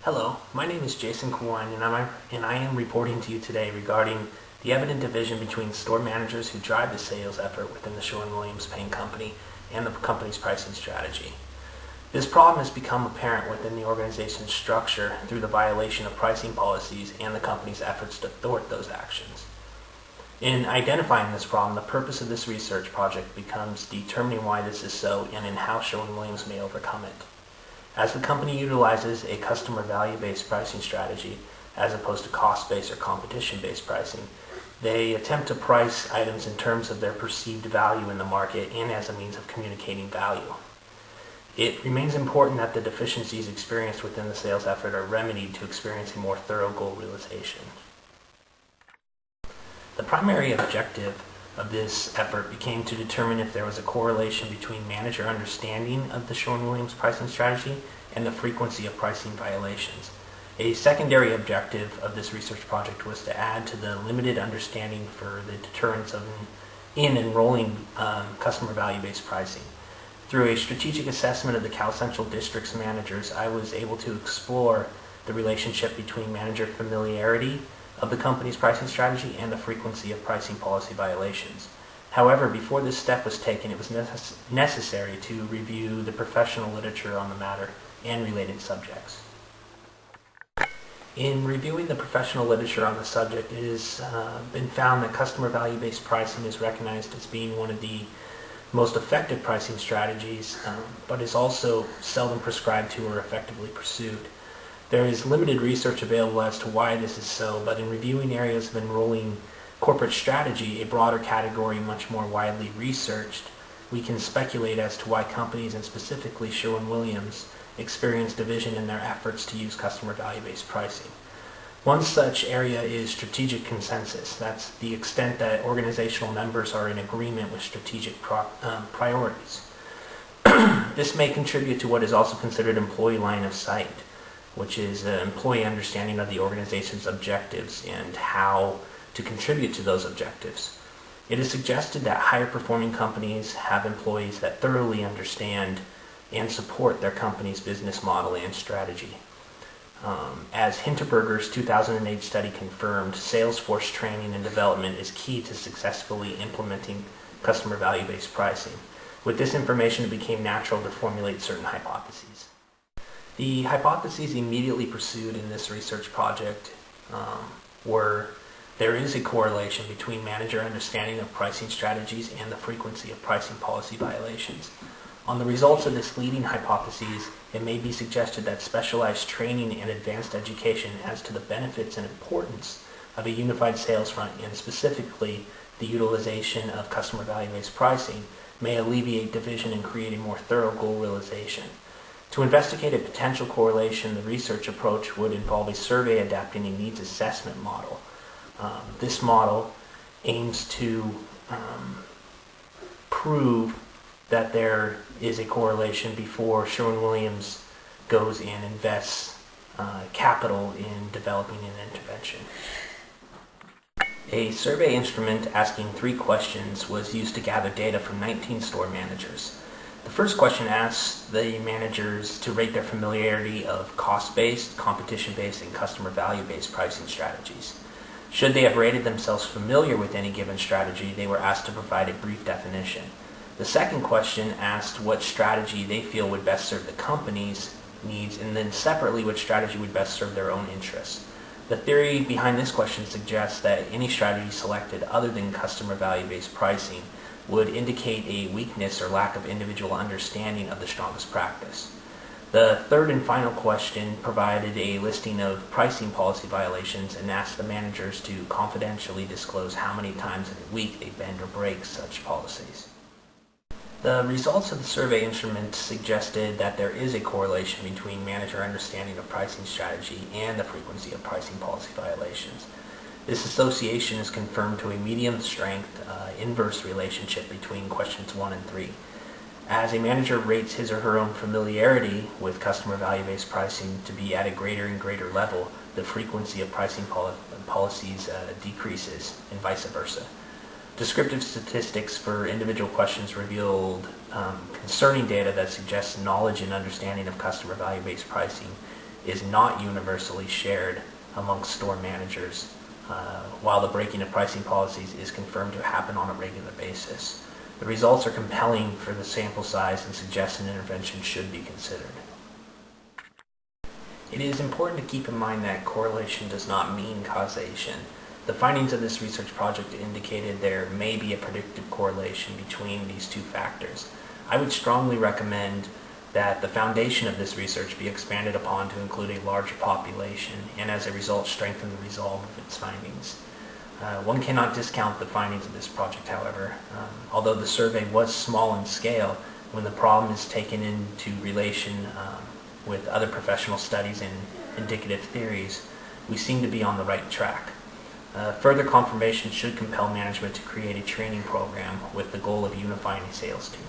Hello, my name is Jason Kwan, and I am reporting to you today regarding the evident division between store managers who drive the sales effort within the Sherwin-Williams Paint Company and the company's pricing strategy. This problem has become apparent within the organization's structure through the violation of pricing policies and the company's efforts to thwart those actions. In identifying this problem, the purpose of this research project becomes determining why this is so and in how Sherwin-Williams may overcome it. As the company utilizes a customer value-based pricing strategy as opposed to cost-based or competition-based pricing, they attempt to price items in terms of their perceived value in the market and as a means of communicating value. It remains important that the deficiencies experienced within the sales effort are remedied to experience a more thorough goal realization. The primary objective of this effort became to determine if there was a correlation between manager understanding of the Sherwin-Williams pricing strategy and the frequency of pricing violations. A secondary objective of this research project was to add to the limited understanding for the deterrence in enrolling customer value-based pricing. Through a strategic assessment of the Cal Central District's managers, I was able to explore the relationship between manager familiarity of the company's pricing strategy and the frequency of pricing policy violations. However, before this step was taken, it was necessary to review the professional literature on the matter and related subjects. In reviewing the professional literature on the subject, it has been found that customer value-based pricing is recognized as being one of the most effective pricing strategies, but is also seldom prescribed to or effectively pursued. There is limited research available as to why this is so, but in reviewing areas of enrolling corporate strategy, a broader category much more widely researched, we can speculate as to why companies, and specifically Sherwin-Williams, experience division in their efforts to use customer value-based pricing. One such area is strategic consensus. That's the extent that organizational members are in agreement with strategic priorities. This may contribute to what is also considered employee line of sight, which is an employee understanding of the organization's objectives and how to contribute to those objectives. It is suggested that higher performing companies have employees that thoroughly understand and support their company's business model and strategy. As Hinterberger's 2008 study confirmed, Salesforce training and development is key to successfully implementing customer value-based pricing. With this information, it became natural to formulate certain hypotheses. The hypotheses immediately pursued in this research project were there is a correlation between manager understanding of pricing strategies and the frequency of pricing policy violations. On the results of this leading hypothesis, it may be suggested that specialized training and advanced education as to the benefits and importance of a unified sales front, and specifically the utilization of customer value-based pricing, may alleviate division and create a more thorough goal realization. To investigate a potential correlation, the research approach would involve a survey adapting a needs assessment model. This model aims to prove that there is a correlation before Sherwin-Williams goes and invests capital in developing an intervention. A survey instrument asking 3 questions was used to gather data from 19 store managers. The first question asks the managers to rate their familiarity of cost-based, competition-based, and customer value-based pricing strategies. Should they have rated themselves familiar with any given strategy, they were asked to provide a brief definition. The second question asked what strategy they feel would best serve the company's needs, and then separately which strategy would best serve their own interests. The theory behind this question suggests that any strategy selected other than customer value-based pricing would indicate a weakness or lack of individual understanding of the strongest practice. The third and final question provided a listing of pricing policy violations and asked the managers to confidentially disclose how many times in a week they bend or break such policies. The results of the survey instrument suggested that there is a correlation between manager understanding of pricing strategy and the frequency of pricing policy violations. This association is confirmed to a medium-strength inverse relationship between questions 1 and 3. As a manager rates his or her own familiarity with customer value-based pricing to be at a greater and greater level, the frequency of pricing policies decreases, and vice versa. Descriptive statistics for individual questions revealed concerning data that suggests knowledge and understanding of customer value-based pricing is not universally shared amongst store managers, while the breaking of pricing policies is confirmed to happen on a regular basis. The results are compelling for the sample size and suggest an intervention should be considered. It is important to keep in mind that correlation does not mean causation. The findings of this research project indicated there may be a predictive correlation between these two factors. I would strongly recommend that the foundation of this research be expanded upon to include a larger population and as a result strengthen the resolve of its findings. One cannot discount the findings of this project, however. Although the survey was small in scale, when the problem is taken into relation with other professional studies and indicative theories, we seem to be on the right track. Further confirmation should compel management to create a training program with the goal of unifying a sales team.